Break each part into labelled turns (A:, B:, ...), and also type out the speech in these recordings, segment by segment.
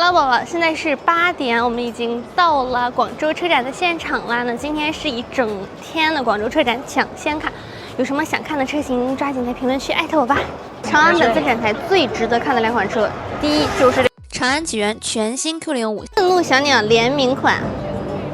A: Hello， 宝宝，现在是8点，我们已经到了广州车展的现场啦。那今天是一整天的广州车展抢先看，有什么想看的车型，抓紧在评论区艾特我吧。长安本次展台最值得看的2款车，第一就是长安启源全新 Q05愤怒小鸟联名款，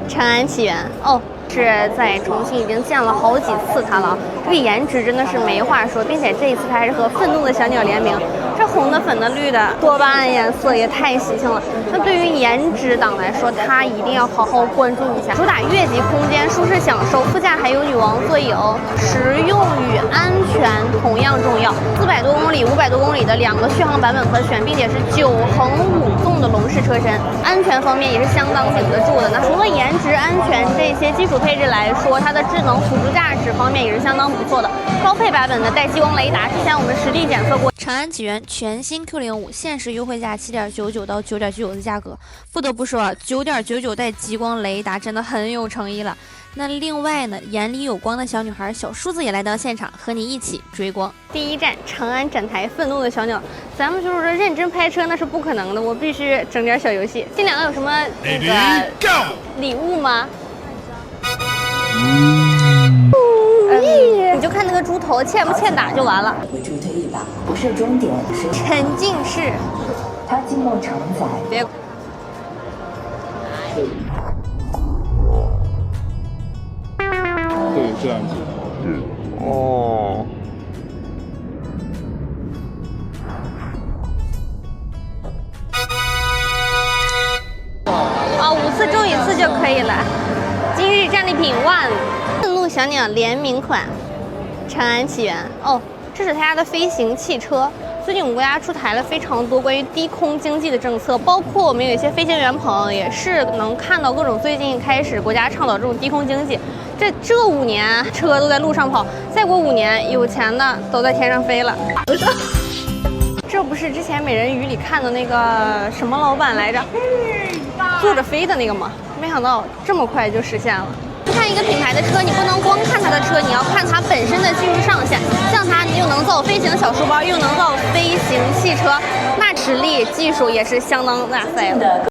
A: 长安启源哦。 是在重庆已经见了好几次它了，这个颜值真的是没话说，并且这一次它还是和愤怒的小鸟联名，这红的、粉的、绿的多巴胺颜色也太喜庆了。那对于颜值党来说，它一定要好好关注一下。主打越级空间、舒适享受，副驾还有女王座椅哦。实用与安全同样重要，400多公里、500多公里的2个续航版本可选，并且是9横5纵的龙式车身，安全方面也是相当顶得住的。那除了颜值、安全这些基础配置来说，它的智能辅助驾驶方面也是相当不错的。高配版本的带激光雷达，之前我们实地检测过。长安启源全新 Q05限时优惠价7.99到9.99的价格，不得不说啊，9.99带激光雷达真的很有诚意了。那另外呢，眼里有光的小女孩小叔子也来到现场，和你一起追光。第一站长安展台，愤怒的小鸟。咱们就是说认真拍车那是不可能的，我必须整点小游戏。这2个有什么那个礼物吗？你就看那个猪头欠不欠打就完了。
B: 会助推一把，不是终点，是
A: 沉浸式。
B: 它经过承载。
A: 别。
C: 对，这样子。哦。
A: 哦，5次中1次就可以了。今日战利品1。愤怒小鸟联名款，长安启源哦，这是他家的飞行汽车。最近我们国家出台了非常多关于低空经济的政策，包括我们有一些飞行员朋友也是能看到各种最近开始国家倡导这种低空经济。这5年车都在路上跑，再过5年有钱的都在天上飞了。这不是之前美人鱼里看的那个什么老板来着，坐着飞的那个吗？没想到这么快就实现了。 看一个品牌的车，你不能光看它的车，你要看它本身的技术上限。像它又能造飞行小书包，又能造飞行汽车，那实力技术也是相当哇塞的。